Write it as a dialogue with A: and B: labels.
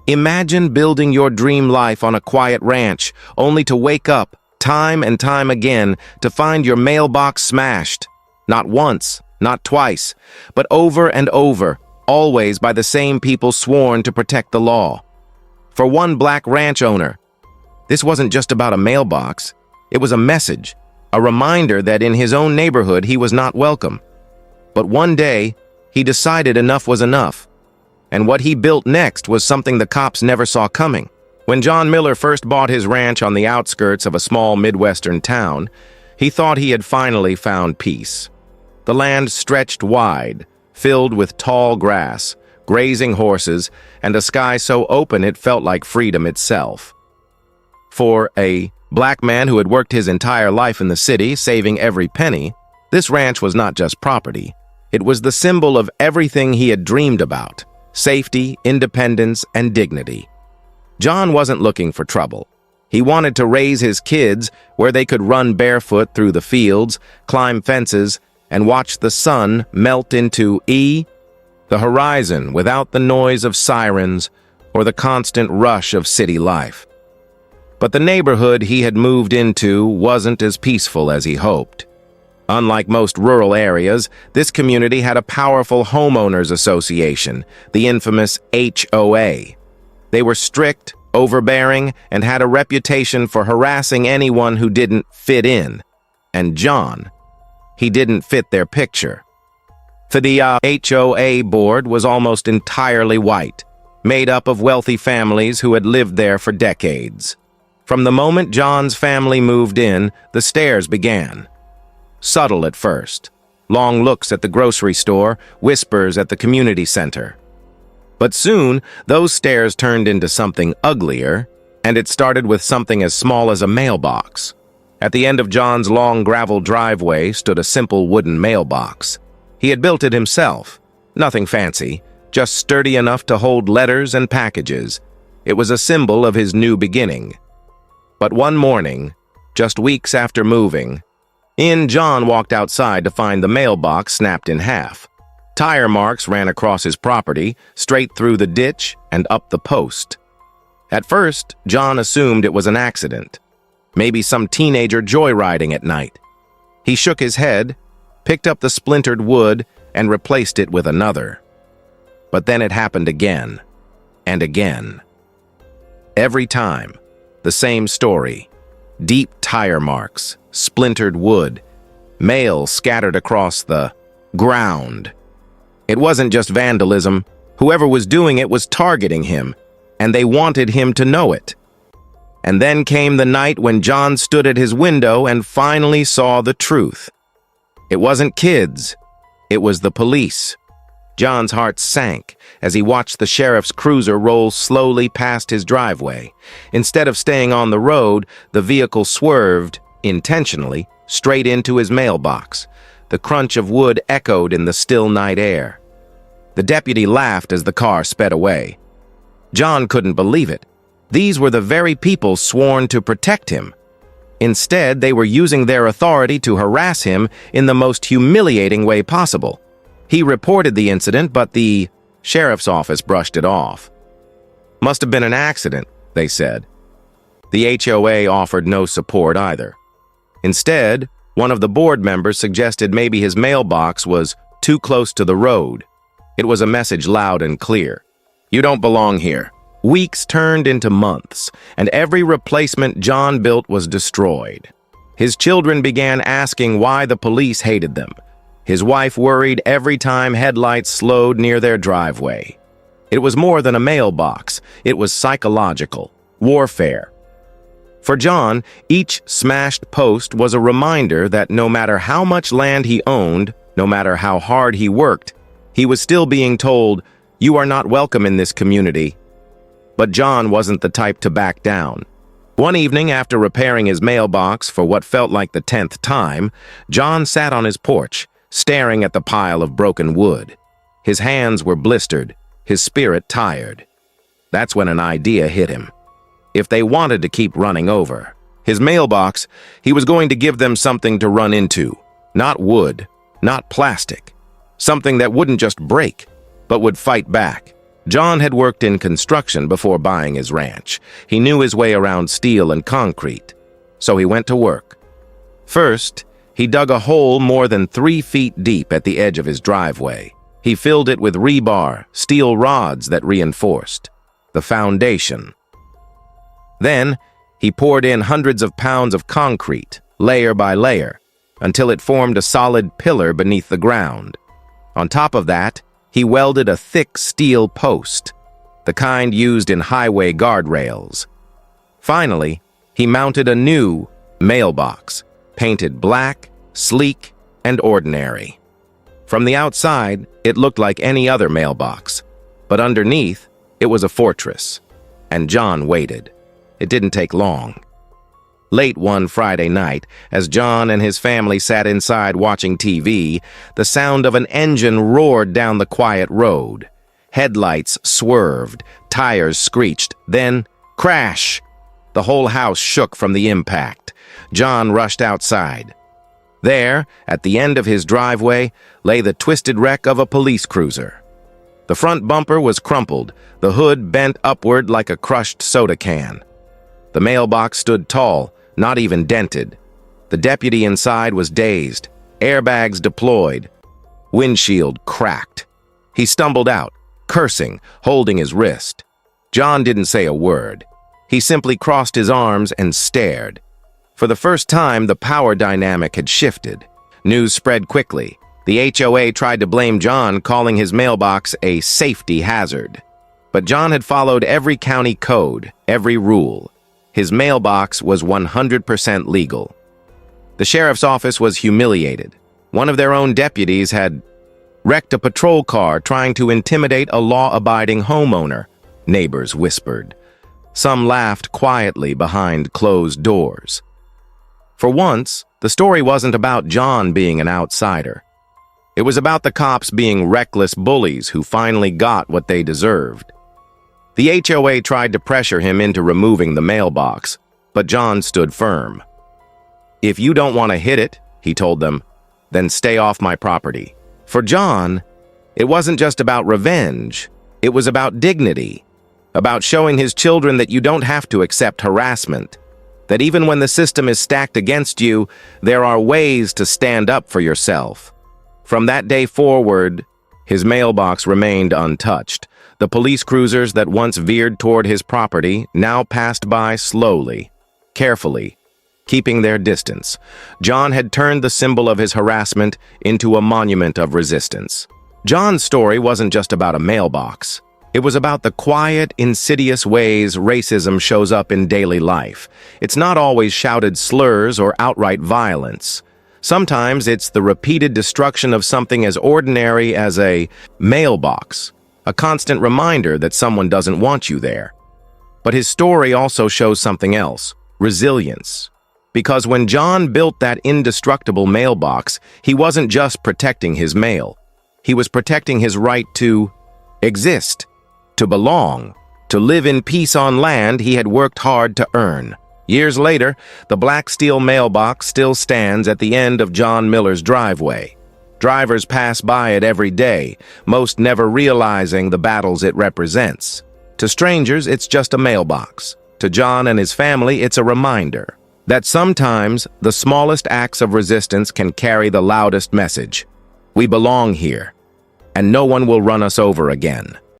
A: Imagine building your dream life on a quiet ranch, only to wake up, time and time again, to find your mailbox smashed. Not once, not twice, but over and over, always by the same people sworn to protect the law. For one black ranch owner, this wasn't just about a mailbox. It was a message, a reminder that in his own neighborhood he was not welcome. But one day, he decided enough was enough. And what he built next was something the cops never saw coming. When John Miller first bought his ranch on the outskirts of a small Midwestern town, he thought he had finally found peace. The land stretched wide, filled with tall grass, grazing horses, and a sky so open it felt like freedom itself. For a black man who had worked his entire life in the city, saving every penny, this ranch was not just property. It was the symbol of everything he had dreamed about: safety, independence, and dignity. John wasn't looking for trouble. He wanted to raise his kids where they could run barefoot through the fields, climb fences, and watch the sun melt into the horizon without the noise of sirens or the constant rush of city life. But the neighborhood he had moved into wasn't as peaceful as he hoped. Unlike most rural areas, this community had a powerful homeowners association, the infamous HOA. They were strict, overbearing, and had a reputation for harassing anyone who didn't fit in. And John, he didn't fit their picture. For the HOA board was almost entirely white, made up of wealthy families who had lived there for decades. From the moment John's family moved in, the stares began. Subtle at first, long looks at the grocery store, whispers at the community center. But soon, those stares turned into something uglier, and it started with something as small as a mailbox. At the end of John's long gravel driveway stood a simple wooden mailbox. He had built it himself. Nothing fancy, just sturdy enough to hold letters and packages. It was a symbol of his new beginning. But one morning, just weeks after moving, John walked outside to find the mailbox snapped in half. Tire marks ran across his property, straight through the ditch and up the post. At first, John assumed it was an accident. Maybe some teenager joyriding at night. He shook his head, picked up the splintered wood, and replaced it with another. But then it happened again, and again. Every time, the same story. Deep tire marks, splintered wood, mail scattered across the ground. It wasn't just vandalism. Whoever was doing it was targeting him, and they wanted him to know it. And then came the night when John stood at his window and finally saw the truth. It wasn't kids. It was the police. John's heart sank as he watched the sheriff's cruiser roll slowly past his driveway. Instead of staying on the road, the vehicle swerved, intentionally, straight into his mailbox. The crunch of wood echoed in the still night air. The deputy laughed as the car sped away. John couldn't believe it. These were the very people sworn to protect him. Instead, they were using their authority to harass him in the most humiliating way possible. He reported the incident, but the sheriff's office brushed it off. Must have been an accident, they said. The HOA offered no support either. Instead, one of the board members suggested maybe his mailbox was too close to the road. It was a message loud and clear. You don't belong here. Weeks turned into months, and every replacement John built was destroyed. His children began asking why the police hated them. His wife worried every time headlights slowed near their driveway. It was more than a mailbox. It was psychological warfare. For John, each smashed post was a reminder that no matter how much land he owned, no matter how hard he worked, he was still being told, "You are not welcome in this community." But John wasn't the type to back down. One evening, after repairing his mailbox for what felt like the 10th time, John sat on his porch, staring at the pile of broken wood. His hands were blistered, his spirit tired. That's when an idea hit him. If they wanted to keep running over his mailbox, he was going to give them something to run into. Not wood, not plastic. Something that wouldn't just break, but would fight back. John had worked in construction before buying his ranch. He knew his way around steel and concrete, so he went to work. First, he dug a hole more than 3 feet deep at the edge of his driveway. He filled it with rebar, steel rods that reinforced the foundation. Then, he poured in hundreds of pounds of concrete, layer by layer, until it formed a solid pillar beneath the ground. On top of that, he welded a thick steel post, the kind used in highway guardrails. Finally, he mounted a new mailbox, painted black, sleek, and ordinary. From the outside, it looked like any other mailbox, but underneath, it was a fortress. And John waited. It didn't take long. Late one Friday night, as John and his family sat inside watching TV, the sound of an engine roared down the quiet road. Headlights swerved, tires screeched, then crash! The whole house shook from the impact. John rushed outside. There, at the end of his driveway, lay the twisted wreck of a police cruiser. The front bumper was crumpled, the hood bent upward like a crushed soda can. The mailbox stood tall, not even dented. The deputy inside was dazed, airbags deployed, windshield cracked. He stumbled out, cursing, holding his wrist. John didn't say a word. He simply crossed his arms and stared. For the first time, the power dynamic had shifted. News spread quickly. The HOA tried to blame John, calling his mailbox a safety hazard. But John had followed every county code, every rule. His mailbox was 100% legal. The sheriff's office was humiliated. One of their own deputies had wrecked a patrol car trying to intimidate a law-abiding homeowner, neighbors whispered. Some laughed quietly behind closed doors. For once, the story wasn't about John being an outsider. It was about the cops being reckless bullies who finally got what they deserved. The HOA tried to pressure him into removing the mailbox, but John stood firm. "If you don't want to hit it," he told them, "then stay off my property." For John, it wasn't just about revenge. It was about dignity, about showing his children that you don't have to accept harassment, that even when the system is stacked against you, there are ways to stand up for yourself. From that day forward, his mailbox remained untouched. The police cruisers that once veered toward his property now passed by slowly, carefully, keeping their distance. John had turned the symbol of his harassment into a monument of resistance. John's story wasn't just about a mailbox. It was about the quiet, insidious ways racism shows up in daily life. It's not always shouted slurs or outright violence. Sometimes it's the repeated destruction of something as ordinary as a mailbox, a constant reminder that someone doesn't want you there. But his story also shows something else, resilience. Because when John built that indestructible mailbox, he wasn't just protecting his mail. He was protecting his right to exist, to belong, to live in peace on land he had worked hard to earn. Years later, the black steel mailbox still stands at the end of John Miller's driveway. Drivers pass by it every day, most never realizing the battles it represents. To strangers, it's just a mailbox. To John and his family, it's a reminder that sometimes the smallest acts of resistance can carry the loudest message. We belong here, and no one will run us over again.